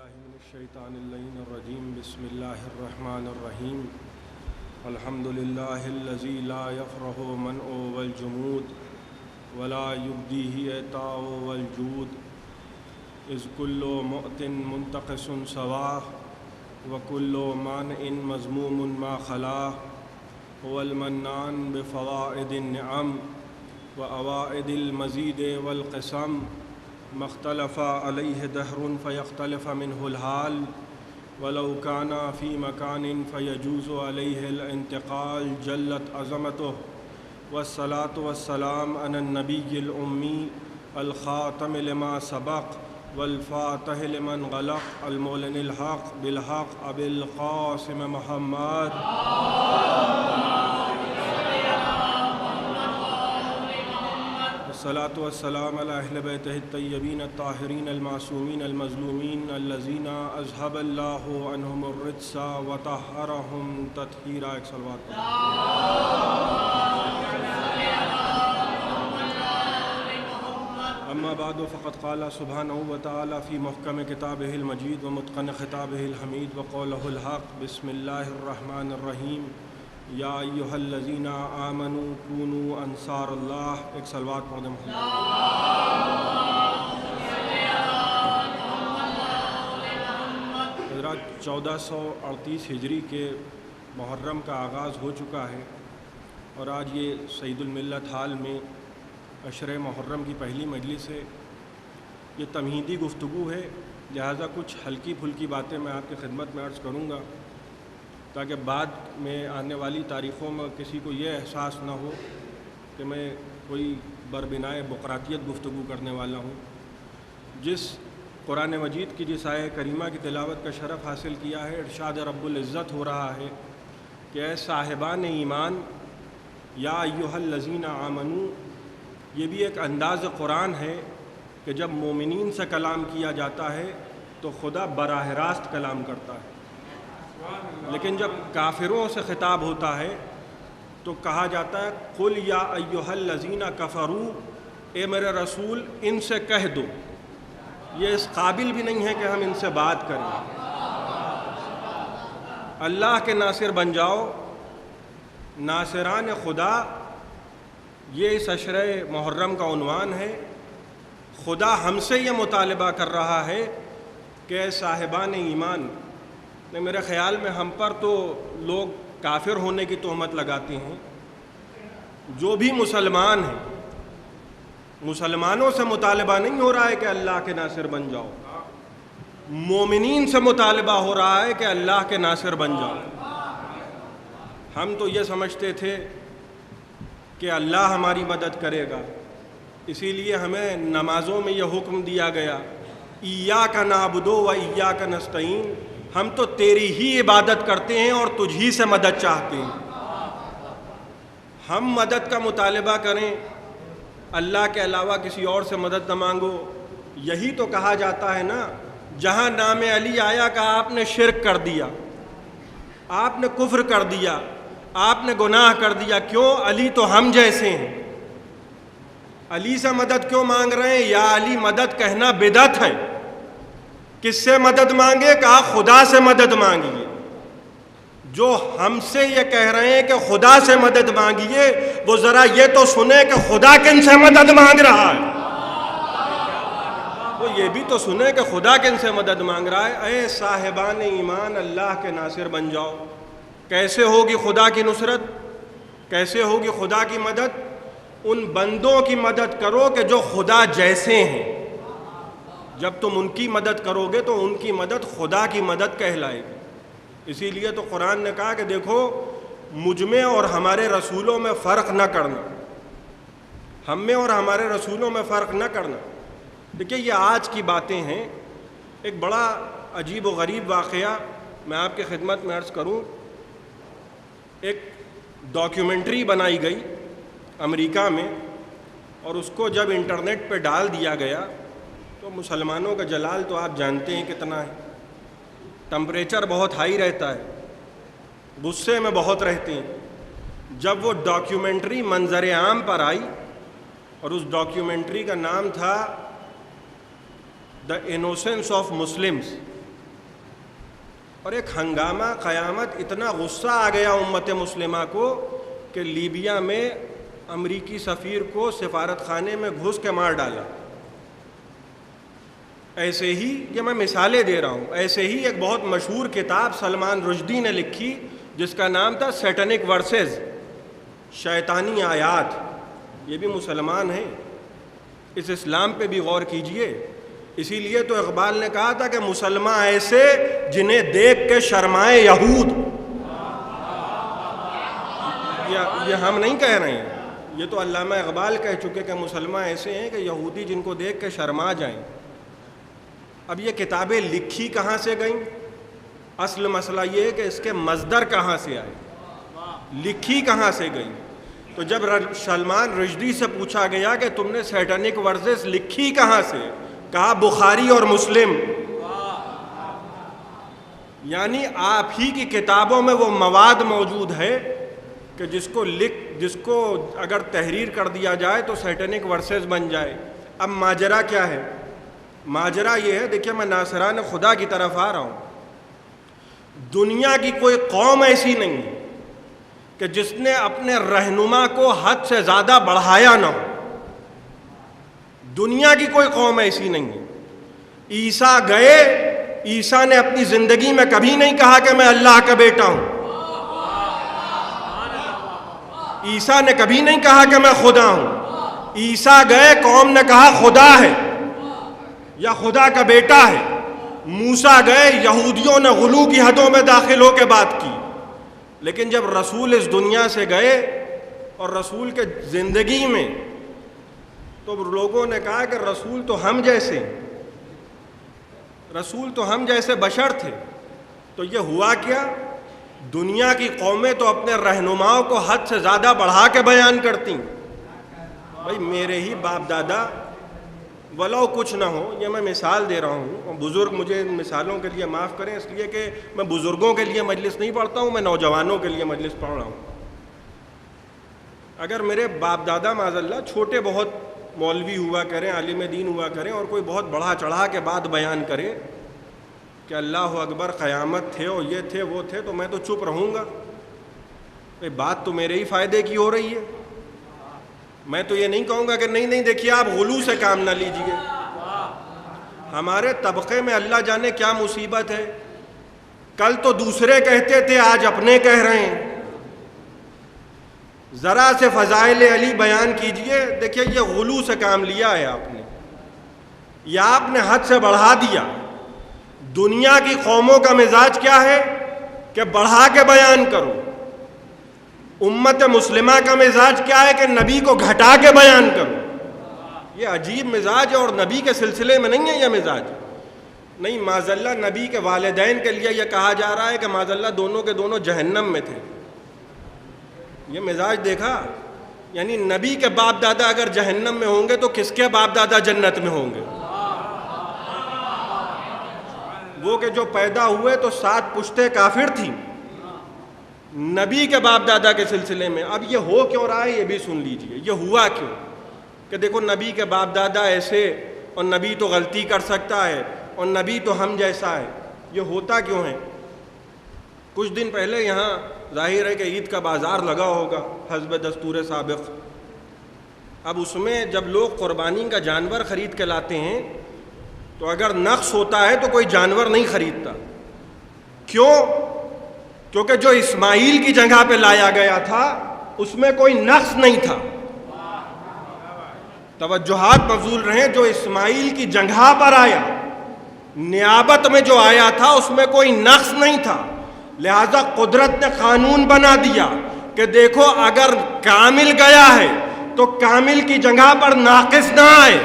بالله من الشيطان اللعين الرجيم بسم الله الرحمن الرحيم الحمد لله الذي لا يفرح منع والجمود ولا يبديه إعطاء والجود إذ كل مؤت منتقص سواه وكل مانع مذموم ما خلاه هو المنان بفوائد النعم وأوائد المزيد والقسم ما اختلف عليه دهر فيختلف منه الحال ولو كان في مكان فيجوز عليه الانتقال جلت عظمته والصلاة والسلام على النبي الأمي الخاتم لما سبق والفاتح لمن غلق المعلن الحق بالحق أبي القاسم محمد الصلاة والسلام على أهل بيته الطيبين الطاهرين المعصومين المظلومين الذين أذهب الله عنهم الرجس وطهرهم تطهيرا. ایک صلوات أما بعد فقد قال سبحانه وتعالى في محكم كتابه المجيد ومتقن خطابه الحميد وقوله الحق بسم الله الرحمن الرحيم یا ایہا الذین آمنوا کونوا انصار اللہ. ایک صلوات پڑھ دیں. حضرات 1438 ہجری کے محرم کا آغاز ہو چکا ہے اور آج یہ سعید الملت ہال میں عشرِ محرم کی پہلی مجلس ہے. یہ تمہیدی گفتگو ہے، لہٰذا کچھ ہلکی پھلکی باتیں میں آپ کی خدمت میں عرض کروں گا تاکہ بعد میں آنے والی تاریخوں میں کسی کو یہ احساس نہ ہو کہ میں کوئی بربنائے بقراتیت گفتگو کرنے والا ہوں. جس قرآن مجید کی جس آیہ کریمہ کی تلاوت کا شرف حاصل کیا ہے، ارشاد رب العزت ہو رہا ہے کہ اے صاحبان ایمان یا ایہا الذین آمنو. یہ بھی ایک انداز قرآن ہے کہ جب مومنین سے کلام کیا جاتا ہے تو خدا براہ راست کلام کرتا ہے، لیکن جب کافروں سے خطاب ہوتا ہے تو کہا جاتا ہے قل یا ایہا الذین کفروا، اے میرے رسول ان سے کہہ دو. یہ اس قابل بھی نہیں ہے کہ ہم ان سے بات کریں. اللہ کے ناصر بن جاؤ، ناصران خدا. یہ اس عشرِ محرم کا عنوان ہے. خدا ہم سے یہ مطالبہ کر رہا ہے کہ اے صاحبان ایمان. میرے خیال میں ہم پر تو لوگ کافر ہونے کی تہمت لگاتے ہیں. جو بھی مسلمان ہیں، مسلمانوں سے مطالبہ نہیں ہو رہا ہے کہ اللہ کے ناصر بن جاؤ، مومنین سے مطالبہ ہو رہا ہے کہ اللہ کے ناصر بن جاؤ. ہم تو یہ سمجھتے تھے کہ اللہ ہماری مدد کرے گا، اسی لیے ہمیں نمازوں میں یہ حکم دیا گیا ایاک نعبد و ایاک نستعین. ہم تو تیری ہی عبادت کرتے ہیں اور تجھ ہی سے مدد چاہتے ہیں. ہم مدد کا مطالبہ کریں، اللہ کے علاوہ کسی اور سے مدد نہ مانگو. یہی تو کہا جاتا ہے نا، جہاں نام علی آیا کہ آپ نے شرک کر دیا، آپ نے کفر کر دیا، آپ نے گناہ کر دیا. کیوں؟ علی تو ہم جیسے ہیں. علی سے مدد کیوں مانگ رہے ہیں؟ یا علی مدد کہنا بدعت ہے. کس سے مدد مانگے؟ کہا خدا سے مدد مانگیے. جو ہم سے یہ کہہ رہے ہیں کہ خدا سے مدد مانگیے، وہ ذرا یہ تو سنے کہ خدا کن سے مدد مانگ رہا ہے. وہ یہ بھی تو سنے کہ خدا کن سے مدد مانگ رہا ہے. اے صاحبان ایمان اللہ کے ناصر بن جاؤ. کیسے ہوگی خدا کی نصرت؟ کیسے ہوگی خدا کی مدد؟ ان بندوں کی مدد کرو کہ جو خدا جیسے ہیں. جب تم ان کی مدد کرو گے تو ان کی مدد خدا کی مدد کہلائے گی. اسی لیے تو قرآن نے کہا کہ دیکھو مجھ میں اور ہمارے رسولوں میں فرق نہ کرنا. ہم میں اور ہمارے رسولوں میں فرق نہ کرنا. دیکھیے یہ آج کی باتیں ہیں. ایک بڑا عجیب و غریب واقعہ میں آپ کی خدمت میں عرض کروں. ایک ڈاکیومنٹری بنائی گئی امریکہ میں، اور اس کو جب انٹرنیٹ پہ ڈال دیا گیا تو مسلمانوں کا جلال تو آپ جانتے ہیں کتنا ہے. ٹمپریچر بہت ہائی رہتا ہے، غصے میں بہت رہتے ہیں. جب وہ ڈاکیومنٹری منظر عام پر آئی، اور اس ڈاکیومنٹری کا نام تھا دا انوسنس آف مسلمز، اور ایک ہنگامہ قیامت، اتنا غصہ آ گیا امت مسلمہ کو کہ لیبیا میں امریکی سفیر کو سفارت خانے میں گھس کے مار ڈالا۔ ایسے ہی، یہ میں مثالیں دے رہا ہوں، ایسے ہی ایک بہت مشہور کتاب سلمان رشدی نے لکھی جس کا نام تھا سیٹنک ورسز، شیطانی آیات۔ یہ بھی مسلمان ہیں، اس اسلام پہ بھی غور کیجئے۔ اسی لیے تو اقبال نے کہا تھا کہ مسلمان ایسے جنہیں دیکھ کے شرمائے یہود۔ یہ ہم نہیں کہہ رہے ہیں، یہ تو علامہ اقبال کہہ چکے کہ مسلمان ایسے ہیں کہ یہودی جن کو دیکھ کے شرما جائیں۔ اب یہ کتابیں لکھی کہاں سے گئیں؟ اصل مسئلہ یہ ہے کہ اس کے مصدر کہاں سے آئے، لکھی کہاں سے گئیں؟ تو جب سلمان رشدی سے پوچھا گیا کہ تم نے سیٹنک ورسز لکھی کہاں سے، کہا بخاری اور مسلم۔ یعنی آپ ہی کی کتابوں میں وہ مواد موجود ہے کہ جس کو اگر تحریر کر دیا جائے تو سیٹنک ورسز بن جائے۔ اب ماجرا کیا ہے؟ ماجرا یہ ہے، دیکھیں میں ناصران خدا کی طرف آ رہا ہوں۔ دنیا کی کوئی قوم ایسی نہیں ہے کہ جس نے اپنے رہنما کو حد سے زیادہ بڑھایا نہ ہو۔ دنیا کی کوئی قوم ایسی نہیں ہے۔ عیسیٰ گئے، عیسیٰ نے اپنی زندگی میں کبھی نہیں کہا کہ میں اللہ کا بیٹا ہوں۔ عیسیٰ نے کبھی نہیں کہا کہ میں خدا ہوں۔ عیسیٰ گئے، قوم نے کہا خدا ہے یا خدا کا بیٹا ہے۔ موسیٰ گئے، یہودیوں نے غلو کی حدوں میں داخل ہو کے بات کی۔ لیکن جب رسول اس دنیا سے گئے اور رسول کے زندگی میں، تو لوگوں نے کہا کہ رسول تو ہم جیسے، رسول تو ہم جیسے بشر تھے۔ تو یہ ہوا کیا؟ دنیا کی قومیں تو اپنے رہنماؤں کو حد سے زیادہ بڑھا کے بیان کرتی۔ بھائی میرے ہی باپ دادا ولو کچھ نہ ہو، یہ میں مثال دے رہا ہوں، بزرگ مجھے مثالوں کے لیے معاف کریں، اس لیے کہ میں بزرگوں کے لیے مجلس نہیں پڑھتا ہوں، میں نوجوانوں کے لیے مجلس پڑھ رہا ہوں۔ اگر میرے باپ دادا معاذ اللہ چھوٹے بہت مولوی ہوا کریں، عالم دین ہوا کریں، اور کوئی بہت بڑھا چڑھا کے بات بیان کرے کہ اللہ اکبر قیامت تھے اور یہ تھے وہ تھے، تو میں تو چپ رہوں گا۔ بات تو میرے ہی فائدے کی ہو رہی ہے۔ میں تو یہ نہیں کہوں گا کہ نہیں دیکھیے آپ غلو سے کام نہ لیجئے۔ ہمارے طبقے میں اللہ جانے کیا مصیبت ہے، کل تو دوسرے کہتے تھے، آج اپنے کہہ رہے ہیں۔ ذرا سے فضائل علی بیان کیجئے، دیکھیے یہ غلو سے کام لیا ہے آپ نے، یا آپ نے حد سے بڑھا دیا۔ دنیا کی قوموں کا مزاج کیا ہے کہ بڑھا کے بیان کرو۔ امت مسلمہ کا مزاج کیا ہے کہ نبی کو گھٹا کے بیان کرو۔ یہ عجیب مزاج ہے، اور نبی کے سلسلے میں نہیں ہے یہ مزاج۔ نہیں، معاذ اللہ نبی کے والدین کے لیے یہ کہا جا رہا ہے کہ معاذ اللہ دونوں کے دونوں جہنم میں تھے۔ یہ مزاج دیکھا؟ یعنی نبی کے باپ دادا اگر جہنم میں ہوں گے تو کس کے باپ دادا جنت میں ہوں گے؟ وہ کہ جو پیدا ہوئے تو 7 پشتیں کافر تھیں نبی کے باپ دادا کے سلسلے میں۔ اب یہ ہو کیوں رہا ہے یہ بھی سن لیجئے، یہ ہوا کیوں کہ دیکھو نبی کے باپ دادا ایسے، اور نبی تو غلطی کر سکتا ہے، اور نبی تو ہم جیسا ہے۔ یہ ہوتا کیوں ہے؟ کچھ دن پہلے یہاں ظاہر ہے کہ عید کا بازار لگا ہوگا حسب دستور سابق۔ اب اس میں جب لوگ قربانی کا جانور خرید کے لاتے ہیں تو اگر نقص ہوتا ہے تو کوئی جانور نہیں خریدتا۔ کیوں؟ کیونکہ جو اسماعیل کی جگہ پہ لایا گیا تھا اس میں کوئی نقص نہیں تھا۔ توجہات مبذول رہیں، جو اسماعیل کی جگہ پر آیا، نیابت میں جو آیا تھا اس میں کوئی نقص نہیں تھا، لہذا قدرت نے قانون بنا دیا کہ دیکھو اگر کامل گیا ہے تو کامل کی جگہ پر ناقص نہ آئے،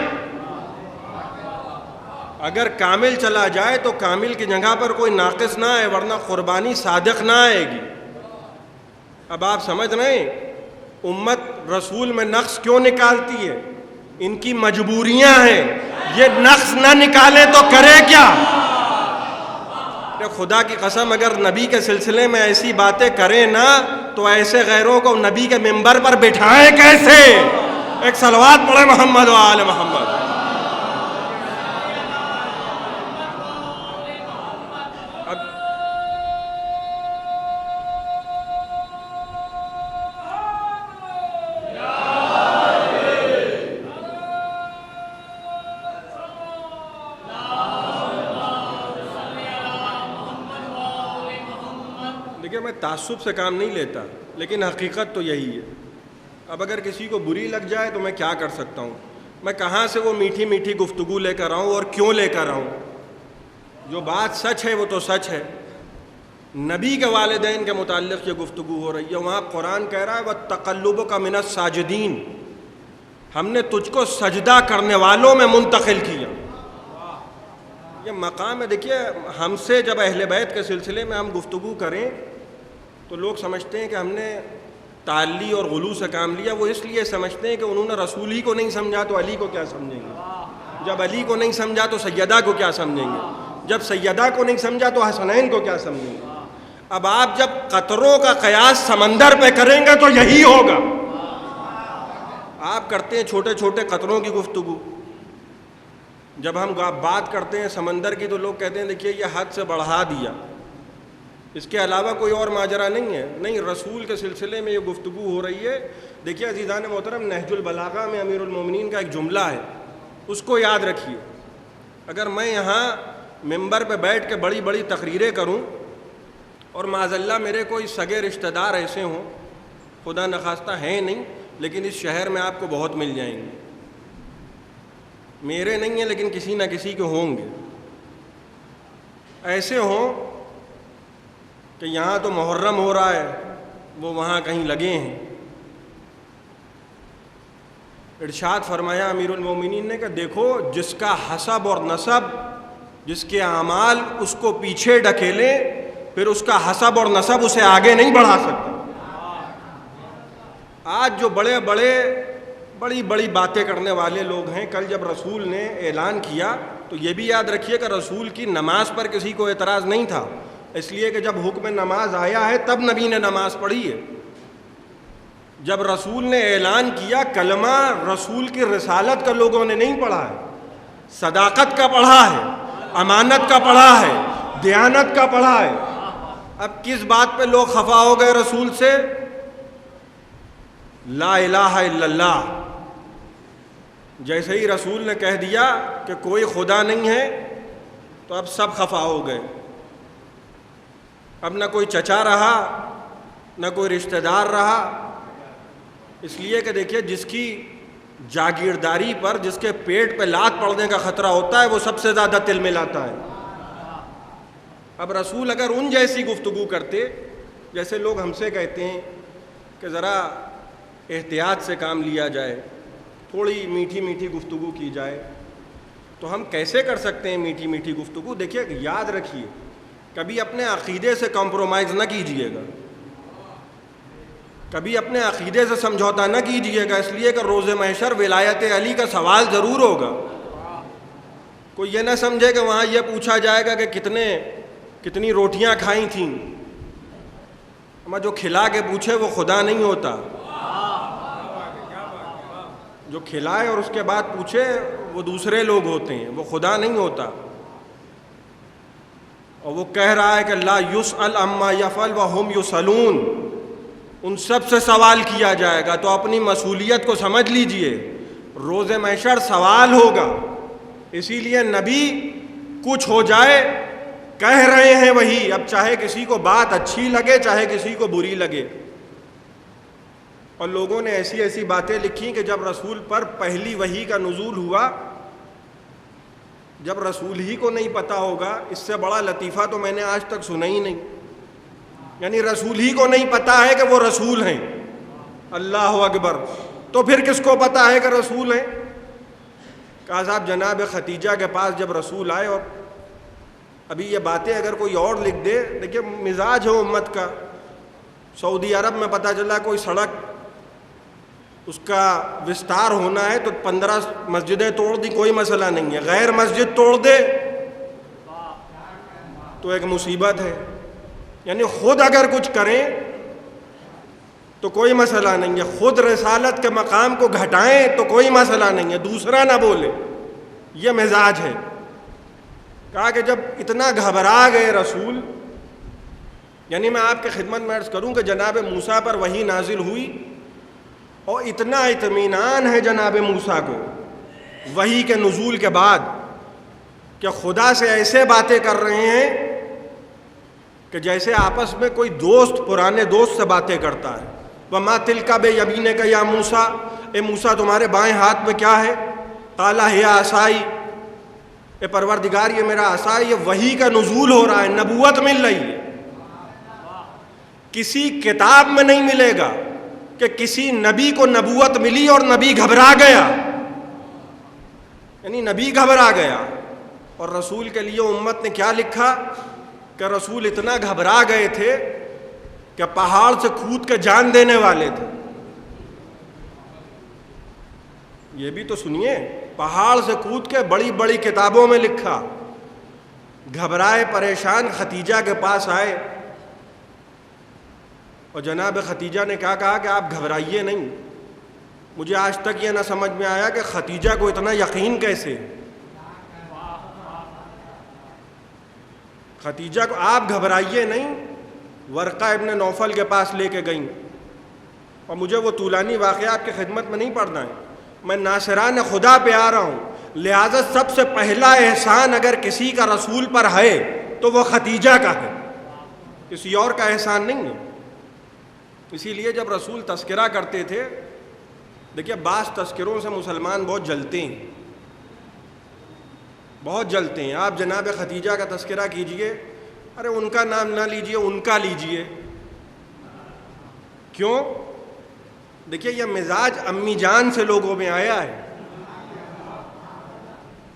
اگر کامل چلا جائے تو کامل کی جگہ پر کوئی ناقص نہ آئے، ورنہ قربانی صادق نہ آئے گی۔ اب آپ سمجھ رہے ہیں امت رسول میں نقص کیوں نکالتی ہے؟ ان کی مجبوریاں ہیں، یہ نقص نہ نکالے تو کرے کیا؟ خدا کی قسم اگر نبی کے سلسلے میں ایسی باتیں کریں نا تو ایسے غیروں کو نبی کے منبر پر بٹھائیں کیسے؟ ایک صلوات پڑھے محمد و آل محمد۔ میں تعصب سے کام نہیں لیتا، لیکن حقیقت تو یہی ہے۔ اب اگر کسی کو بری لگ جائے تو میں کیا کر سکتا ہوں؟ میں کہاں سے وہ میٹھی میٹھی گفتگو لے کر آؤں اور کیوں لے کر آؤں؟ جو بات سچ ہے وہ تو سچ ہے۔ نبی کے والدین کے متعلق یہ گفتگو ہو رہی ہے، وہاں قرآن کہہ رہا ہے وَتَقَلُّبُكَ مِنَ السَّاجِدِينَ، ہم نے تجھ کو سجدہ کرنے والوں میں منتقل کیا۔ یہ مقام ہے۔ دیکھیے، ہم سے جب اہل بیت کے سلسلے میں ہم گفتگو کریں تو لوگ سمجھتے ہیں کہ ہم نے تعلی اور غلو سے کام لیا۔ وہ اس لیے سمجھتے ہیں کہ انہوں نے رسول ہی کو نہیں سمجھا تو علی کو کیا سمجھیں گے، جب علی کو نہیں سمجھا تو سیدہ کو کیا سمجھیں گے، جب سیدہ کو نہیں سمجھا تو حسنین کو کیا سمجھیں گے۔ اب آپ جب قطروں کا قیاس سمندر پہ کریں گے تو یہی ہوگا۔ آپ کرتے ہیں چھوٹے چھوٹے قطروں کی گفتگو، جب ہم بات کرتے ہیں سمندر کی تو لوگ کہتے ہیں دیکھیے یہ حد سے بڑھا دیا، اس کے علاوہ کوئی اور ماجرا نہیں ہے۔ نہیں، رسول کے سلسلے میں یہ گفتگو ہو رہی ہے۔ دیکھیے عزیزان محترم، نہج البلاغہ میں امیر المومنین کا ایک جملہ ہے، اس کو یاد رکھیے۔ اگر میں یہاں ممبر پہ بیٹھ کے بڑی بڑی تقریریں کروں اور معاذ اللہ میرے کوئی سگے رشتہ دار ایسے ہوں، خدا نخواستہ ہیں نہیں، لیکن اس شہر میں آپ کو بہت مل جائیں گے، میرے نہیں ہیں لیکن کسی نہ کسی کے ہوں گے، ایسے ہوں کہ یہاں تو محرم ہو رہا ہے، وہ وہاں کہیں لگے ہیں۔ ارشاد فرمایا امیر المومنین نے کہ دیکھو، جس کا حسب اور نسب، جس کے اعمال اس کو پیچھے ڈھکیلیں، پھر اس کا حسب اور نسب اسے آگے نہیں بڑھا سکتا۔ آج جو بڑی بڑی باتیں کرنے والے لوگ ہیں، کل جب رسول نے اعلان کیا تو یہ بھی یاد رکھیے کہ رسول کی نماز پر کسی کو اعتراض نہیں تھا، اس لیے کہ جب حکم نماز آیا ہے تب نبی نے نماز پڑھی ہے۔ جب رسول نے اعلان کیا، کلمہ رسول کی رسالت کا لوگوں نے نہیں پڑھا ہے، صداقت کا پڑھا ہے، امانت کا پڑھا ہے، دیانت کا پڑھا ہے۔ اب کس بات پہ لوگ خفا ہو گئے رسول سے؟ لا الہ الا اللہ۔ جیسے ہی رسول نے کہہ دیا کہ کوئی خدا نہیں ہے تو اب سب خفا ہو گئے۔ اب نہ کوئی چچا رہا، نہ کوئی رشتہ دار رہا، اس لیے کہ دیکھیے جس کی جاگیرداری پر، جس کے پیٹ پہ لات پڑنے کا خطرہ ہوتا ہے، وہ سب سے زیادہ تل ملاتا ہے۔ اب رسول اگر ان جیسی گفتگو کرتے جیسے لوگ ہم سے کہتے ہیں کہ ذرا احتیاط سے کام لیا جائے، تھوڑی میٹھی میٹھی گفتگو کی جائے، تو ہم کیسے کر سکتے ہیں میٹھی میٹھی گفتگو؟ دیکھیے، یاد رکھیے، کبھی اپنے عقیدے سے کمپرومائز نہ کیجیے گا، کبھی اپنے عقیدے سے سمجھوتا نہ کیجیے گا، اس لیے کہ روز محشر ولایت علی کا سوال ضرور ہوگا۔ کوئی یہ نہ سمجھے کہ وہاں یہ پوچھا جائے گا کہ کتنی روٹیاں کھائی تھیں، اما جو کھلا کے پوچھے وہ خدا نہیں ہوتا، جو کھلائے اور اس کے بعد پوچھے وہ دوسرے لوگ ہوتے ہیں، وہ خدا نہیں ہوتا۔ اور وہ کہہ رہا ہے کہ لا یسأل عما یفعل وہم یسألون، ان سب سے سوال کیا جائے گا۔ تو اپنی مسئولیت کو سمجھ لیجئے، روز محشر سوال ہوگا۔ اسی لیے نبی کچھ ہو جائے کہہ رہے ہیں وہی، اب چاہے کسی کو بات اچھی لگے چاہے کسی کو بری لگے۔ اور لوگوں نے ایسی ایسی باتیں لکھی کہ جب رسول پر پہلی وحی کا نزول ہوا، جب رسول ہی کو نہیں پتہ ہوگا، اس سے بڑا لطیفہ تو میں نے آج تک سنا ہی نہیں۔ یعنی رسول ہی کو نہیں پتہ ہے کہ وہ رسول ہیں، اللہ اکبر، تو پھر کس کو پتہ ہے کہ رسول ہیں؟ کہا صاحب جناب ختیجہ کے پاس جب رسول آئے، اور ابھی یہ باتیں اگر کوئی اور لکھ دے، دیکھیے مزاج ہے امت کا، سعودی عرب میں پتہ چلا کوئی سڑک اس کا وستار ہونا ہے تو 15 مسجدیں توڑ دی، کوئی مسئلہ نہیں ہے، غیر مسجد توڑ دے تو ایک مصیبت ہے۔ یعنی خود اگر کچھ کریں تو کوئی مسئلہ نہیں ہے، خود رسالت کے مقام کو گھٹائیں تو کوئی مسئلہ نہیں ہے، دوسرا نہ بولے، یہ مزاج ہے۔ کہا کہ جب اتنا گھبرا گئے رسول، یعنی میں آپ کے خدمت میں عرض کروں کہ جناب موسیٰ پر وحی نازل ہوئی اور اتنا اطمینان ہے جناب موسیٰ کو وحی کے نزول کے بعد کہ خدا سے ایسے باتیں کر رہے ہیں کہ کہ جیسے آپس میں کوئی دوست پرانے دوست سے باتیں کرتا ہے. وَمَا تِلْكَ بِيَمِينِكَ يَا موسیٰ، اے موسیٰ تمہارے بائیں ہاتھ میں کیا ہے؟ قَالَ هِيَ عَصَايَ، اے پروردگار یہ میرا عصا ہے. یہ وحی کا نزول ہو رہا ہے، نبوت مل رہی ہے. کسی کتاب میں نہیں ملے گا کہ کسی نبی کو نبوت ملی اور نبی گھبرا گیا، یعنی نبی گھبرا گیا. اور رسول کے لیے امت نے کیا لکھا کہ رسول اتنا گھبرا گئے تھے کہ پہاڑ سے کھود کے جان دینے والے تھے. یہ بھی تو سنیے، پہاڑ سے کود کے بڑی بڑی کتابوں میں لکھا. گھبرائے پریشان ختیجہ کے پاس آئے اور جناب ختیجہ نے کیا کہا کہ آپ گھبرائیے نہیں. مجھے آج تک یہ نہ سمجھ میں آیا کہ ختیجہ کو اتنا یقین کیسے. ختیجہ کو آپ گھبرائیے نہیں. ورقہ ابن نوفل کے پاس لے کے گئیں، اور مجھے وہ طولانی واقعہ آپ کی خدمت میں نہیں پڑھنا ہے، میں ناصران خدا پہ آ رہا ہوں. لہذا سب سے پہلا احسان اگر کسی کا رسول پر ہے تو وہ ختیجہ کا ہے، کسی اور کا احسان نہیں ہے. اسی لیے جب رسول تذکرہ کرتے تھے، دیکھیے بعض تذکروں سے مسلمان بہت جلتے ہیں، بہت جلتے ہیں. آپ جناب ختیجہ کا تذکرہ کیجئے، ارے ان کا نام نہ لیجئے، ان کا لیجئے. کیوں؟ دیکھیے یہ مزاج امی جان سے لوگوں میں آیا ہے.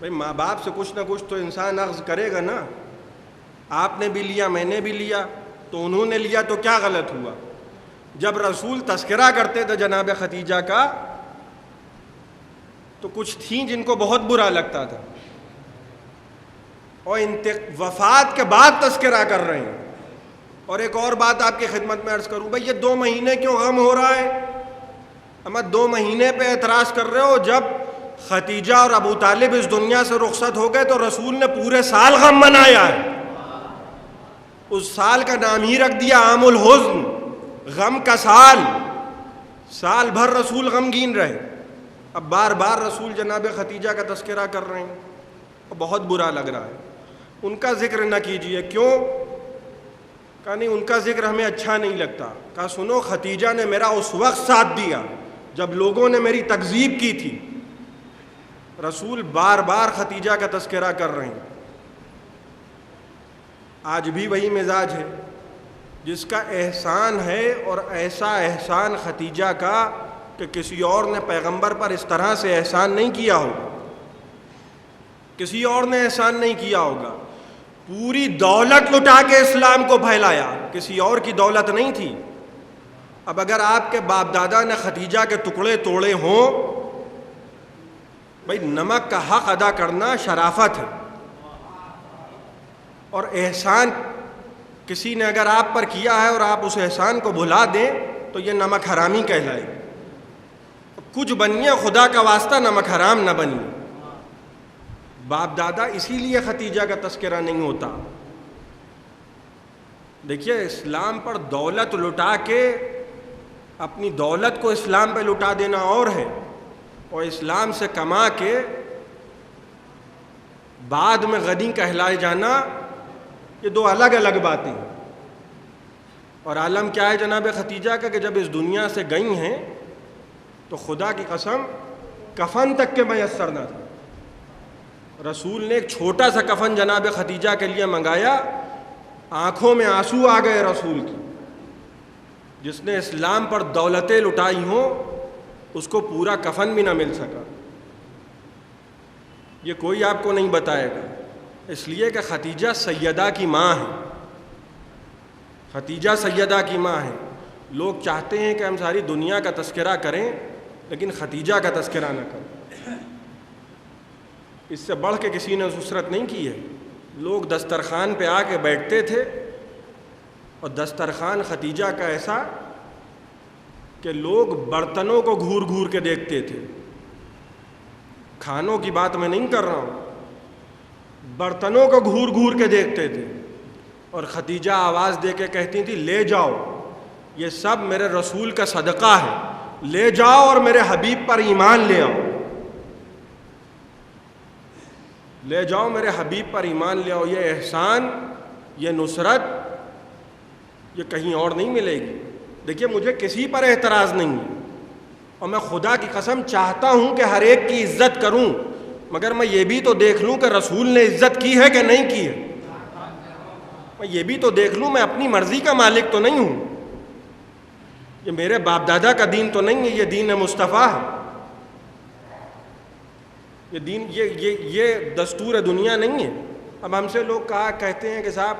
بھئی ماں باپ سے کچھ نہ کچھ تو انسان اخذ کرے گا نا. آپ نے بھی لیا، میں نے بھی لیا، تو انہوں نے لیا تو کیا غلط ہوا. جب رسول تذکرہ کرتے تھے جناب ختیجہ کا تو کچھ تھیں جن کو بہت برا لگتا تھا، اور وفات کے بعد تذکرہ کر رہے ہیں. اور ایک اور بات آپ کی خدمت میں عرض کروں، بھئی یہ 2 مہینے کیوں غم ہو رہا ہے؟ اما 2 مہینے پہ اعتراض کر رہے ہو. جب ختیجہ اور ابو طالب اس دنیا سے رخصت ہو گئے تو رسول نے پورے سال غم منایا ہے. اس سال کا نام ہی رکھ دیا عام الحزن، غم کا سال. سال بھر رسول غمگین رہے. اب بار بار رسول جناب ختیجہ کا تذکرہ کر رہے ہیں، بہت برا لگ رہا ہے. ان کا ذکر نہ کیجئے. کیوں؟ کہا نہیں ان کا ذکر ہمیں اچھا نہیں لگتا. کہا سنو، ختیجہ نے میرا اس وقت ساتھ دیا جب لوگوں نے میری تکذیب کی تھی. رسول بار بار ختیجہ کا تذکرہ کر رہے ہیں. آج بھی وہی مزاج ہے. جس کا احسان ہے، اور ایسا احسان ختیجہ کا کہ کسی اور نے پیغمبر پر اس طرح سے احسان نہیں کیا ہوگا، کسی اور نے احسان نہیں کیا ہوگا. پوری دولت لٹا کے اسلام کو پھیلایا، کسی اور کی دولت نہیں تھی. اب اگر آپ کے باپ دادا نے ختیجہ کے ٹکڑے توڑے ہوں، بھئی نمک کا حق ادا کرنا شرافت ہے. اور احسان کسی نے اگر آپ پر کیا ہے اور آپ اس احسان کو بھلا دیں تو یہ نمک حرامی کہلائے. کچھ بنیے، خدا کا واسطہ نمک حرام نہ بنیے. باپ دادا اسی لیے ختیجہ کا تذکرہ نہیں ہوتا. دیکھیے اسلام پر دولت لٹا کے اپنی دولت کو اسلام پہ لٹا دینا اور ہے، اور اسلام سے کما کے بعد میں غنی کہلائے جانا، یہ 2 الگ الگ باتیں. اور عالم کیا ہے جناب ختیجہ کا کہ جب اس دنیا سے گئی ہیں تو خدا کی قسم کفن تک کے میسر نہ تھا. رسول نے ایک چھوٹا سا کفن جناب ختیجہ کے لیے منگایا، آنکھوں میں آنسو آ گئے رسول کی. جس نے اسلام پر دولتیں لٹائی ہوں اس کو پورا کفن بھی نہ مل سکا. یہ کوئی آپ کو نہیں بتائے گا، اس لیے کہ ختیجہ سیدہ کی ماں ہے. ختیجہ سیدہ کی ماں ہے. لوگ چاہتے ہیں کہ ہم ساری دنیا کا تذکرہ کریں لیکن ختیجہ کا تذکرہ نہ کریں. اس سے بڑھ کے کسی نے نصرت نہیں کی ہے. لوگ دسترخوان پہ آ کے بیٹھتے تھے، اور دسترخوان ختیجہ کا ایسا کہ لوگ برتنوں کو گھور گھور کے دیکھتے تھے. کھانوں کی بات میں نہیں کر رہا ہوں، برتنوں کو گھور گھور کے دیکھتے تھے. اور ختیجہ آواز دے کے کہتی تھی لے جاؤ، یہ سب میرے رسول کا صدقہ ہے، لے جاؤ اور میرے حبیب پر ایمان لے آؤ. لے جاؤ میرے حبیب پر ایمان لے آؤ. یہ احسان، یہ نصرت یہ کہیں اور نہیں ملے گی۔ دیکھیے مجھے کسی پر اعتراض نہیں ہے، اور میں خدا کی قسم چاہتا ہوں کہ ہر ایک کی عزت کروں، مگر میں یہ بھی تو دیکھ لوں کہ رسول نے عزت کی ہے کہ نہیں کی ہے۔ میں یہ بھی تو دیکھ لوں، میں اپنی مرضی کا مالک تو نہیں ہوں، یہ میرے باپ دادا کا دین تو نہیں ہے، یہ دین مصطفیٰ ہے، یہ دین یہ دستور دنیا نہیں ہے۔ اب ہم سے لوگ کہتے ہیں کہ صاحب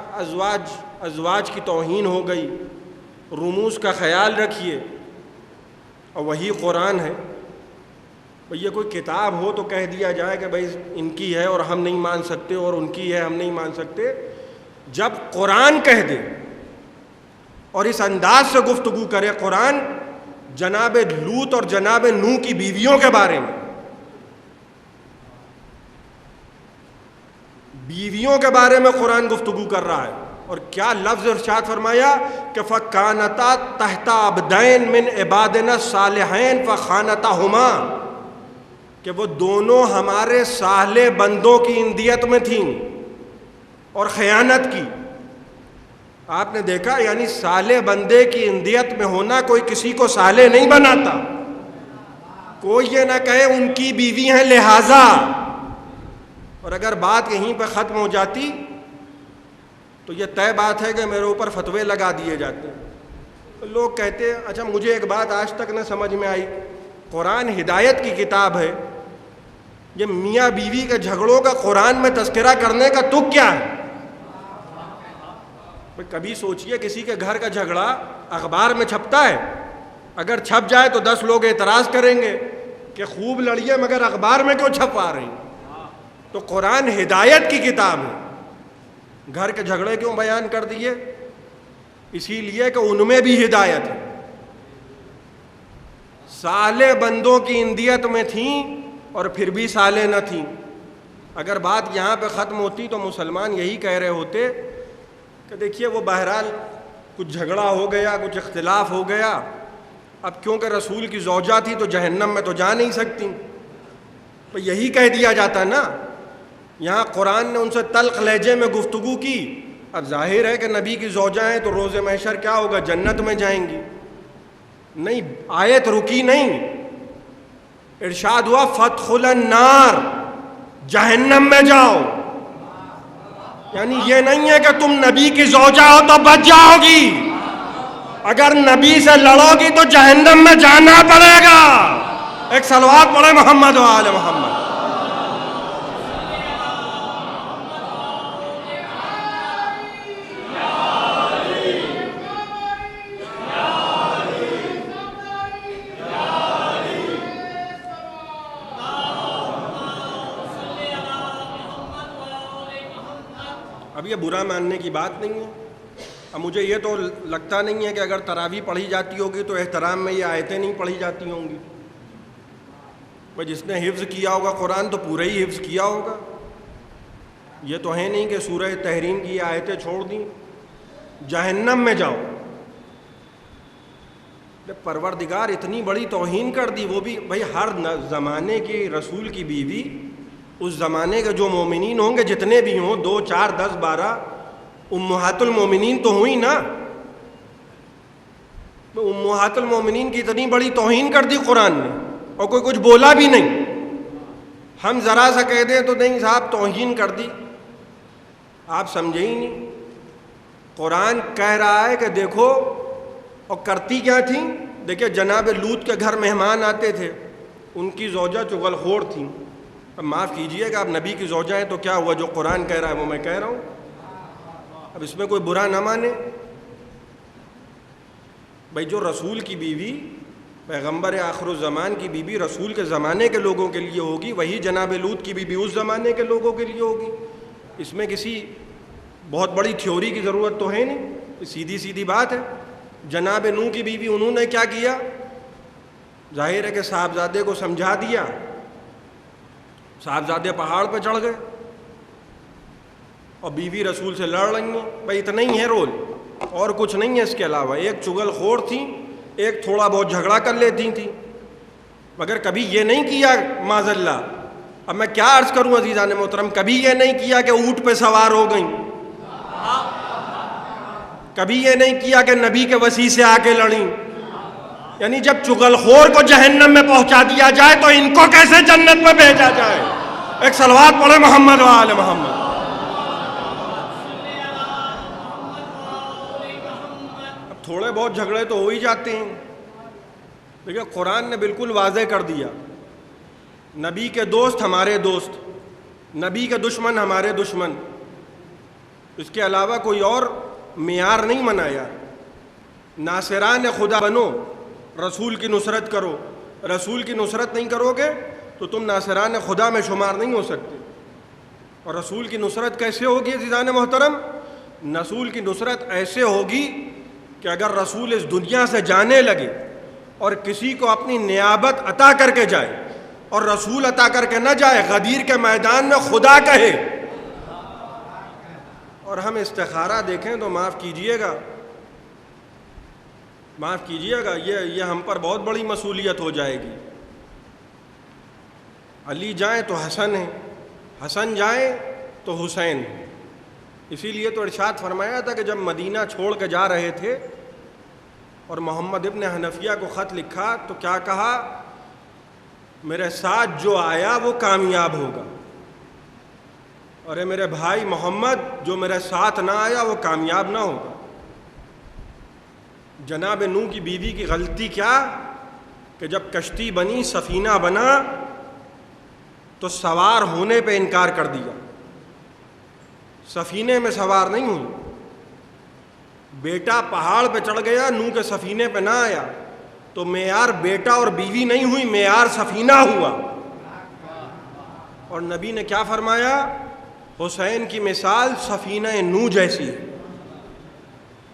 ازواج کی توہین ہو گئی، رموز کا خیال رکھیے، اور وہی قرآن ہے۔ بھئی یہ کوئی کتاب ہو تو کہہ دیا جائے کہ بھئی ان کی ہے اور ہم نہیں مان سکتے، اور ان کی ہے ہم نہیں مان سکتے۔ جب قرآن کہہ دے اور اس انداز سے گفتگو کرے، قرآن جناب لوط اور جناب نوح کی بیویوں کے بارے میں، بیویوں کے بارے میں قرآن گفتگو کر رہا ہے، اور کیا لفظ ارشاد فرمایا کہ فَكَانَتَا تَحْتَ عَبْدَيْنِ مِنْ عِبَادِنَا الصَّالِحَيْنِ فَخَانَتَاهُمَا، کہ وہ دونوں ہمارے صالح بندوں کی اندیت میں تھیں اور خیانت کی۔ آپ نے دیکھا، یعنی صالح بندے کی اندیت میں ہونا کوئی کسی کو صالح نہیں بناتا۔ کوئی یہ نہ کہے ان کی بیوی ہیں لہٰذا، اور اگر بات یہیں پہ ختم ہو جاتی تو یہ طے بات ہے کہ میرے اوپر فتوے لگا دیے جاتے ہیں۔ لوگ کہتے ہیں، اچھا مجھے ایک بات آج تک نہ سمجھ میں آئی، قرآن ہدایت کی کتاب ہے، یہ میاں بیوی کے جھگڑوں کا قرآن میں تذکرہ کرنے کا تک کیا ہے؟ کبھی سوچئے کسی کے گھر کا جھگڑا اخبار میں چھپتا ہے، اگر چھپ جائے تو 10 لوگ اعتراض کریں گے کہ خوب لڑیے مگر اخبار میں کیوں چھپا رہی؟ تو قرآن ہدایت کی کتاب ہے، گھر کے جھگڑے کیوں بیان کر دیے؟ اسی لیے کہ ان میں بھی ہدایت ہے۔ صالح بندوں کی اندیت میں تھیں اور پھر بھی صالح نہ تھیں۔ اگر بات یہاں پہ ختم ہوتی تو مسلمان یہی کہہ رہے ہوتے کہ دیکھیے وہ بہرحال کچھ جھگڑا ہو گیا، کچھ اختلاف ہو گیا، اب کیونکہ رسول کی زوجہ تھی تو جہنم میں تو جا نہیں سکتی، تو یہی کہہ دیا جاتا نا۔ یہاں قرآن نے ان سے تلخ لہجے میں گفتگو کی، اب ظاہر ہے کہ نبی کی زوجہ ہیں تو روز محشر کیا ہوگا؟ جنت میں جائیں گی۔ نہیں، آیت رکی نہیں، ارشاد ہوا فَادْخُلَ النَّارَ، جہنم میں جاؤ۔ یعنی یہ نہیں ہے کہ تم نبی کی زوجہ ہو تو بچ جاؤ گی، اگر نبی سے لڑو گی تو جہنم میں جانا پڑے گا۔ ایک صلوات پڑھے محمد و آل محمد۔ اب یہ برا ماننے کی بات نہیں ہے۔ اب مجھے یہ تو لگتا نہیں ہے کہ اگر تراویح پڑھی جاتی ہوگی تو احترام میں یہ آیتیں نہیں پڑھی جاتی ہوں گی۔ بھئی جس نے حفظ کیا ہوگا قرآن تو پورا ہی حفظ کیا ہوگا۔ یہ تو ہے نہیں کہ سورہ تحریم کی آیتیں چھوڑ دیں، جہنم میں جاؤ۔ پروردگار اتنی بڑی توہین کر دی، وہ بھی بھئی ہر زمانے کی رسول کی بیوی، اس زمانے کے جو مومنین ہوں گے جتنے بھی ہوں، 2 4 10 12 امہات المومنین تو ہوئی نا۔ امہات المومنین کی اتنی بڑی توہین کر دی قرآن نے، اور کوئی کچھ بولا بھی نہیں۔ ہم ذرا سا کہہ دیں تو نہیں صاحب توہین کر دی، آپ سمجھے ہی نہیں۔ قرآن کہہ رہا ہے کہ دیکھو، اور کرتی کیا تھیں؟ دیکھیں جناب لوط کے گھر مہمان آتے تھے، ان کی زوجہ چغل خور تھیں۔ اب معاف کیجئے کہ آپ نبی کی زوجہ ہیں تو کیا ہوا، جو قرآن کہہ رہا ہے وہ میں کہہ رہا ہوں، اب اس میں کوئی برا نہ مانے۔ بھئی جو رسول کی بیوی، پیغمبر آخر الزمان کی بیوی رسول کے زمانے کے لوگوں کے لیے ہوگی، وہی جناب لوط کی بیوی اس زمانے کے لوگوں کے لیے ہوگی۔ اس میں کسی بہت بڑی تھیوری کی ضرورت تو ہے نہیں، سیدھی سیدھی بات ہے۔ جناب نوح کی بیوی انہوں نے کیا کیا؟ ظاہر ہے کہ صاحبزادے کو سمجھا دیا، صاحبزادے پہاڑ پہ چڑھ گئے اور بیوی رسول سے لڑ رہی ہیں۔ بھئی اتنا ہی ہے رول، اور کچھ نہیں ہے اس کے علاوہ۔ ایک چغل خور تھی، ایک تھوڑا بہت جھگڑا کر لیتی تھی، مگر کبھی یہ نہیں کیا معاذ اللہ۔ اب میں کیا عرض کروں عزیزان محترم، کبھی یہ نہیں کیا کہ اونٹ پہ سوار ہو گئیں، کبھی یہ نہیں کیا کہ نبی کے وسیع سے آ کے لڑیں. یعنی جب چغل خور کو جہنم میں پہنچا دیا جائے تو ان کو کیسے جنت میں بھیجا جائے؟ ایک صلوات پڑھے محمد و آل محمد. اب تھوڑے بہت جھگڑے تو ہو ہی جاتے ہیں. دیکھیں قرآن نے بالکل واضح کر دیا، نبی کے دوست ہمارے دوست، نبی کے دشمن ہمارے دشمن. اس کے علاوہ کوئی اور معیار نہیں منایا. ناصران خدا بنو، رسول کی نصرت کرو. رسول کی نصرت نہیں کرو گے تو تم ناصران خدا میں شمار نہیں ہو سکتے. اور رسول کی نصرت کیسے ہوگی عزیزان محترم؟ رسول کی نصرت ایسے ہوگی کہ اگر رسول اس دنیا سے جانے لگے اور کسی کو اپنی نیابت عطا کر کے جائے اور رسول عطا کر کے نہ جائے، غدیر کے میدان میں خدا کہے، اور ہم استخارہ دیکھیں تو معاف کیجئے گا، یہ ہم پر بہت بڑی مصولیت ہو جائے گی. علی جائیں تو حسن ہے، حسن جائیں تو حسین ہے. اسی لیے تو ارشاد فرمایا تھا کہ جب مدینہ چھوڑ کے جا رہے تھے اور محمد ابن حنفیہ کو خط لکھا تو کیا کہا؟ میرے ساتھ جو آیا وہ کامیاب ہوگا، اور اے میرے بھائی محمد جو میرے ساتھ نہ آیا وہ کامیاب نہ ہوگا. جناب نوح کی بیوی کی غلطی کیا کہ جب کشتی بنی، سفینہ بنا تو سوار ہونے پہ انکار کر دیا، سفینے میں سوار نہیں ہوئی. بیٹا پہاڑ پہ چڑھ گیا، نوح کے سفینے پہ نہ آیا، تو معیار بیٹا اور بیوی نہیں ہوئی، معیار سفینہ ہوا. اور نبی نے کیا فرمایا؟ حسین کی مثال سفینہ نوح جیسی ہے.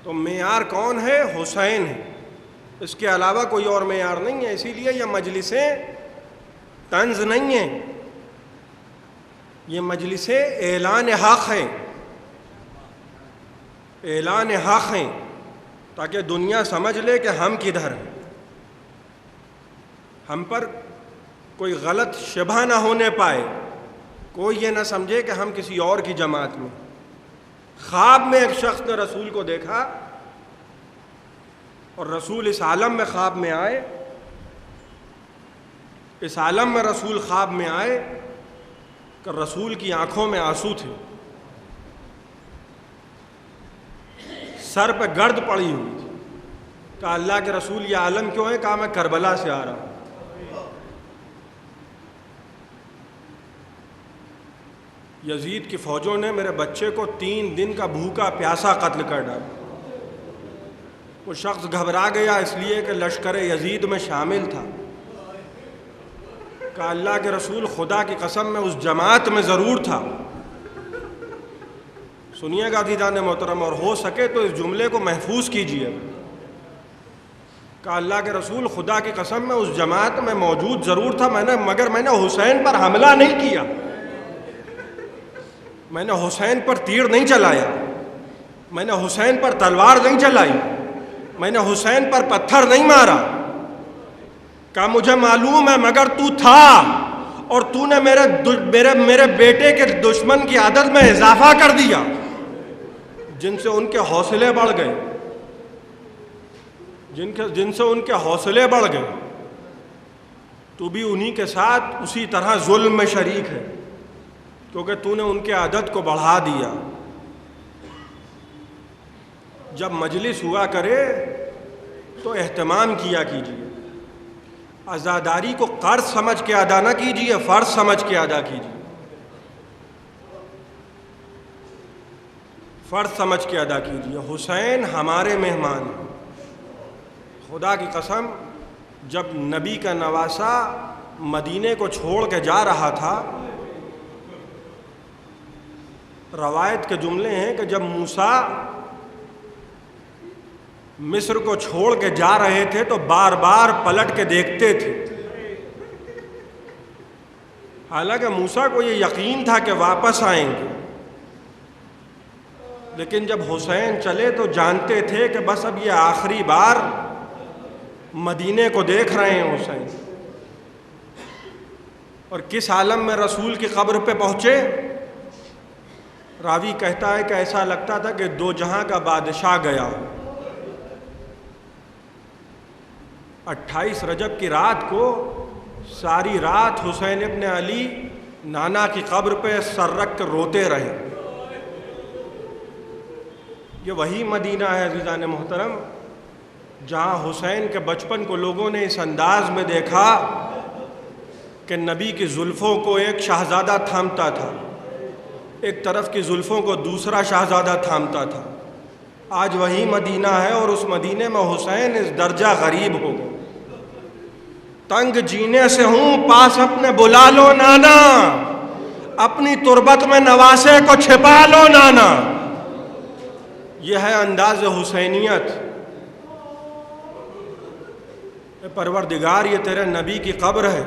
تو معیار کون ہے؟ حسین ہے، اس کے علاوہ کوئی اور معیار نہیں ہے. اسی لیے یہ مجلسیں طنز نہیں ہیں، یہ مجلسیں اعلان حق ہیں، اعلان حق ہیں، تاکہ دنیا سمجھ لے کہ ہم کدھر ہیں. ہم پر کوئی غلط شبہ نہ ہونے پائے، کوئی یہ نہ سمجھے کہ ہم کسی اور کی جماعت میں. خواب میں ایک شخص نے رسول کو دیکھا اور رسول اس عالم میں خواب میں آئے، اس عالم میں رسول خواب میں آئے کہ رسول کی آنکھوں میں آنسو تھے، سر پہ گرد پڑی ہوئی تھی. کہا اللہ کے رسول یہ عالم کیوں ہے؟ کہا میں کربلا سے آ رہا ہوں. یزید کی فوجوں نے میرے بچے کو 3 دن کا بھوکا پیاسا قتل کر ڈالا. وہ شخص گھبرا گیا اس لیے کہ لشکر یزید میں شامل تھا. کہا اللہ کے رسول خدا کی قسم میں اس جماعت میں ضرور تھا. سنیے گا عزیزان محترم، اور ہو سکے تو اس جملے کو محفوظ کیجیے. کہا اللہ کے رسول خدا کی قسم میں اس جماعت میں موجود ضرور تھا، مگر میں نے حسین پر حملہ نہیں کیا، میں نے حسین پر تیر نہیں چلایا، میں نے حسین پر تلوار نہیں چلائی، میں نے حسین پر پتھر نہیں مارا. کہا مجھے معلوم ہے مگر تو تھا، اور تو نے میرے بیٹے کے دشمن کی عدد میں اضافہ کر دیا، جن سے ان کے حوصلے بڑھ گئے، جن سے ان کے حوصلے بڑھ گئے. تو بھی انہی کے ساتھ اسی طرح ظلم میں شریک ہے، کیونکہ تو نے ان کے عدد کو بڑھا دیا. جب مجلس ہوا کرے تو اہتمام کیا کیجیے، عزاداری کو قرض سمجھ کے ادا نہ کیجیے، فرض سمجھ کے ادا کیجیے، فرض سمجھ کے ادا کیجیے. حسین ہمارے مہمان ہیں. خدا کی قسم جب نبی کا نواسہ مدینے کو چھوڑ کے جا رہا تھا، روایت کے جملے ہیں کہ جب موسیٰ مصر کو چھوڑ کے جا رہے تھے تو بار بار پلٹ کے دیکھتے تھے. حالانکہ موسیٰ کو یہ یقین تھا کہ واپس آئیں گے، لیکن جب حسین چلے تو جانتے تھے کہ بس اب یہ آخری بار مدینے کو دیکھ رہے ہیں حسین. اور کس عالم میں رسول کی قبر پہ پہنچے؟ راوی کہتا ہے کہ ایسا لگتا تھا کہ دو جہاں کا بادشاہ گیا ہو۔ 28 رجب کی رات کو ساری رات حسین ابن علی نانا کی قبر پہ سر رکھ کر روتے رہے۔ یہ وہی مدینہ ہے عزیزان محترم جہاں حسین کے بچپن کو لوگوں نے اس انداز میں دیکھا کہ نبی کی زلفوں کو ایک شہزادہ تھامتا تھا، ایک طرف کی زلفوں کو دوسرا شہزادہ تھامتا تھا۔ آج وہی مدینہ ہے اور اس مدینے میں حسین اس درجہ غریب ہو گئے۔ تنگ جینے سے ہوں پاس اپنے بلا لو نانا، اپنی تربت میں نواسے کو چھپا لو نانا۔ یہ ہے انداز حسینیت۔ اے پروردگار یہ تیرے نبی کی قبر ہے،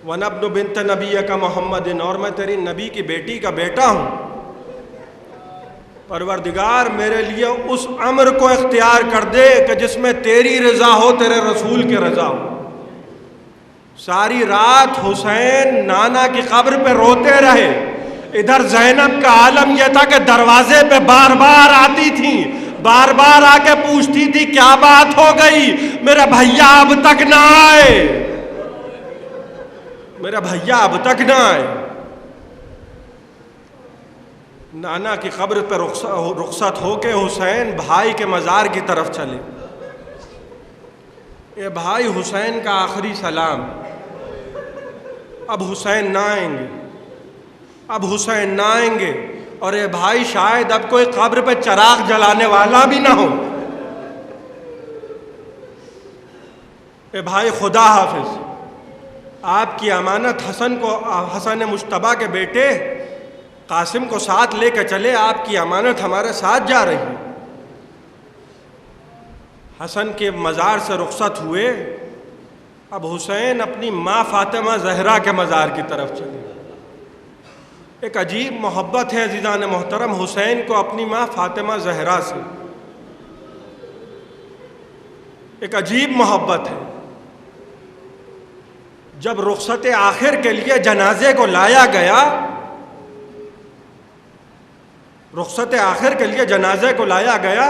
وَأَنَا ابْنُ بِنْتِ نَبِيِّكَ مُحَمَّدٍ، اور میں تیری نبی کی بیٹی کا بیٹا ہوں۔ پروردگار میرے لیے اس امر کو اختیار کر دے کہ جس میں تیری رضا ہو، تیرے رسول کی رضا ہو۔ ساری رات حسین نانا کی قبر پہ روتے رہے۔ ادھر زینب کا عالم یہ تھا کہ دروازے پہ بار بار آتی تھیں، بار بار آ کے پوچھتی تھی کیا بات ہو گئی، میرا بھیا اب تک نہ آئے، میرا بھیا اب تک نہ آئے۔ نانا کی قبر پہ رخصت ہو کے حسین بھائی کے مزار کی طرف چلے۔ اے بھائی حسین کا آخری سلام، اب حسین نہ آئیں گے، اب حسین نہ آئیں گے، اور اے بھائی شاید اب کوئی قبر پہ چراغ جلانے والا بھی نہ ہو۔ اے بھائی خدا حافظ، آپ کی امانت حسن مجتبیٰ کے بیٹے قاسم کو ساتھ لے کے چلے، آپ کی امانت ہمارے ساتھ جا رہی ہے۔ حسن کے مزار سے رخصت ہوئے، اب حسین اپنی ماں فاطمہ زہرا کے مزار کی طرف چلے۔ ایک عجیب محبت ہے عزیزان محترم حسین کو اپنی ماں فاطمہ زہرا سے، ایک عجیب محبت ہے۔ جب رخصت آخر کے لیے جنازے کو لایا گیا، رخصت آخر کے لیے جنازے کو لایا گیا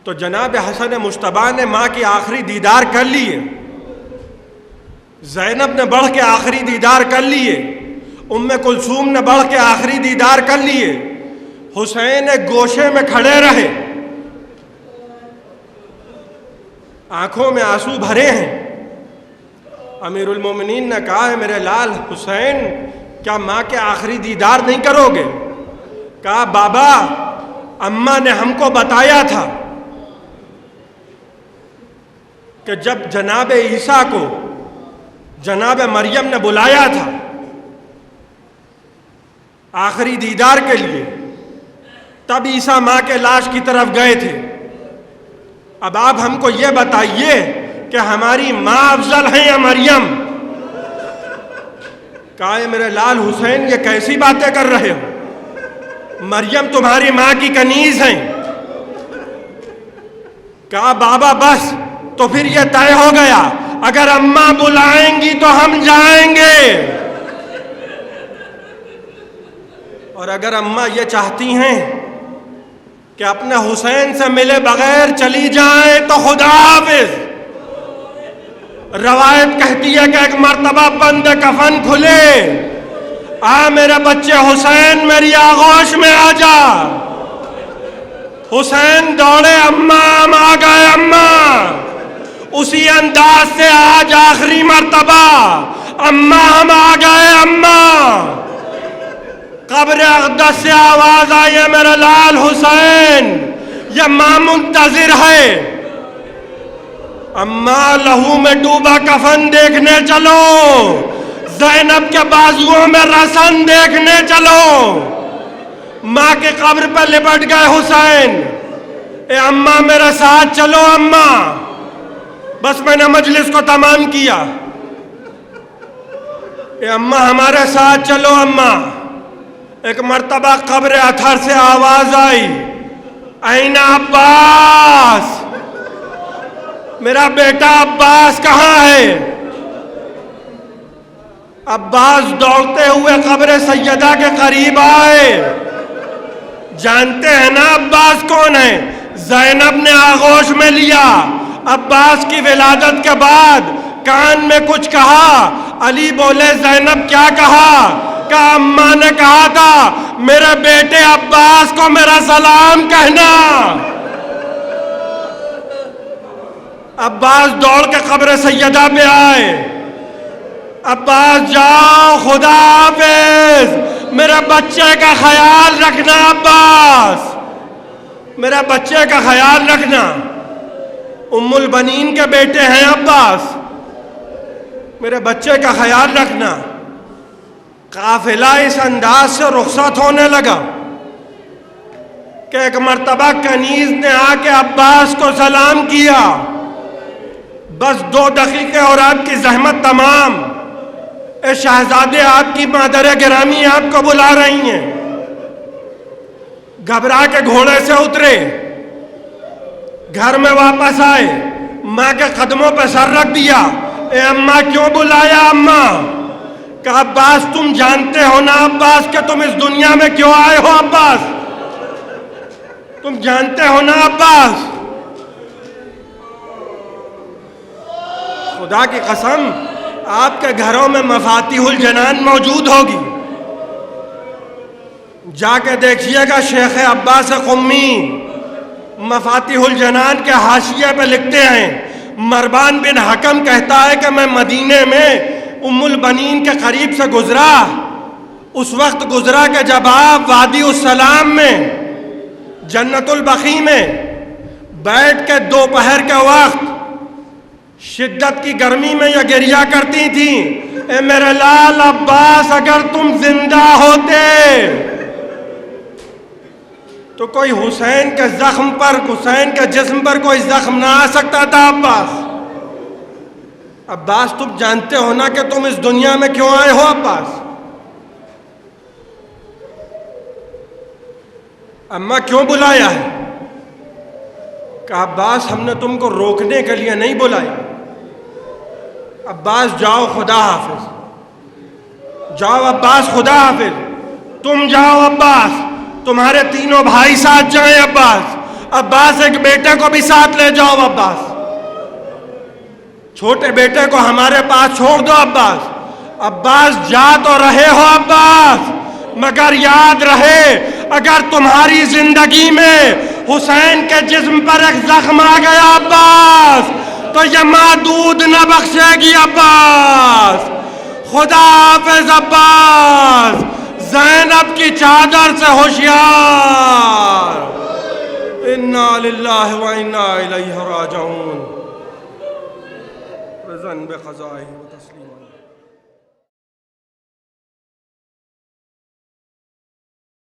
تو جناب حسن مجتبیٰ نے ماں کی آخری دیدار کر لیے، زینب نے بڑھ کے آخری دیدار کر لیے، ام کلثوم نے بڑھ کے آخری دیدار کر لیے۔ حسین ایک گوشے میں کھڑے رہے، آنکھوں میں آنسو بھرے ہیں۔ امیر المومنین نے کہا ہے میرے لال حسین کیا ماں کے آخری دیدار نہیں کرو گے؟ کہا بابا اماں نے ہم کو بتایا تھا کہ جب جناب عیسیٰ کو جناب مریم نے بلایا تھا آخری دیدار کے لیے، تب عیسیٰ ماں کے لاش کی طرف گئے تھے۔ اب آپ ہم کو یہ بتائیے کہ ہماری ماں افضل ہے یا مریم؟ کہا ہے میرے لال حسین یہ کیسی باتیں کر رہے ہو، مریم تمہاری ماں کی کنیز ہیں۔ کہا بابا بس تو پھر یہ طے ہو گیا، اگر اماں بلائیں گی تو ہم جائیں گے، اور اگر اماں یہ چاہتی ہیں کہ اپنے حسین سے ملے بغیر چلی جائیں تو خدا حافظ۔ روایت کہتی ہے کہ ایک مرتبہ بند کفن کھلے، آ میرے بچے حسین میری آغوش میں آ جا۔ حسین دوڑے، اماں ہم آ گئے اماں۔ اسی انداز سے آج آخری مرتبہ اماں ہم آ گئے اماں۔ قبر اقدس سے آواز آئی ہے میرا لال حسین، یہ ماں منتظر ہے۔ اماں لہو میں ڈوبا کفن دیکھنے چلو، زینب کے بازوؤں میں رسن دیکھنے چلو۔ ماں کے قبر پہ لپٹ گئے حسین۔ اے اماں میرے ساتھ چلو اماں۔ بس میں نے مجلس کو تمام کیا۔ اے اماں ہمارے ساتھ چلو اماں۔ ایک مرتبہ قبر اطہر سے آواز آئی، این عباس، میرا بیٹا عباس کہاں ہے؟ عباس دوڑتے ہوئے قبر سیدہ کے قریب آئے. جانتے ہیں نا عباس کون ہے؟ زینب نے آغوش میں لیا. عباس کی ولادت کے بعد کان میں کچھ کہا. علی بولے زینب کیا کہا؟ کہا اماں نے کہا تھا میرے بیٹے عباس کو میرا سلام کہنا. عباس دوڑ کے قبر سیدہ پہ آئے. عباس جاؤ خدا حافظ، میرے بچے کا خیال رکھنا. عباس میرے بچے کا خیال رکھنا. ام البنین کے بیٹے ہیں عباس، میرے بچے کا خیال رکھنا. قافلہ اس انداز سے رخصت ہونے لگا کہ ایک مرتبہ کنیز نے آ کے عباس کو سلام کیا. بس 2 دقیقے اور آپ کی زحمت تمام. اے شہزادے آپ کی مادر گرامی آپ کو بلا رہی ہیں. گھبرا کے گھوڑے سے اترے، گھر میں واپس آئے، ماں کے قدموں پہ سر رکھ دیا. اے اماں کیوں بلایا اماں؟ کہ عباس تم جانتے ہو نا عباس کہ تم اس دنیا میں کیوں آئے ہو؟ عباس تم جانتے ہو نا عباس؟ خدا کی قسم آپ کے گھروں میں مفاتیح الجنان موجود ہوگی. جا کے دیکھیے گا شیخ عباس قمی مفاتیح الجنان کے حاشیے پہ لکھتے ہیں مروان بن حکم کہتا ہے کہ میں مدینے میں ام البنین کے قریب سے گزرا. اس وقت گزرا کہ جب آپ وادی السلام میں جنت البقیع میں بیٹھ کے دوپہر کے وقت شدت کی گرمی میں یہ گریہ کرتی تھیں. اے میرے لال عباس اگر تم زندہ ہوتے تو کوئی حسین کے زخم پر، حسین کے جسم پر کوئی زخم نہ آ سکتا تھا. عباس تم جانتے ہو نا کہ تم اس دنیا میں کیوں آئے ہو؟ عباس اماں کیوں بلایا ہے؟ کہ عباس ہم نے تم کو روکنے کے لیے نہیں بلایا. عباس جاؤ خدا حافظ، جاؤ عباس خدا حافظ. تم جاؤ عباس، تمہارے 3 بھائی ساتھ جائیں. عباس ایک بیٹے کو بھی ساتھ لے جاؤ. عباس چھوٹے بیٹے کو ہمارے پاس چھوڑ دو. عباس جا تو رہے ہو عباس، مگر یاد رہے اگر تمہاری زندگی میں حسین کے جسم پر ایک زخم آ گیا عباس تو یہ ماں دودھ نہ بخشے گی. عباس خدا حافظ. عباس زینب کی چادر سے ہوشیار. انا للہ و انا الیہ راجعون. رضا بقضائہ و تسلیما.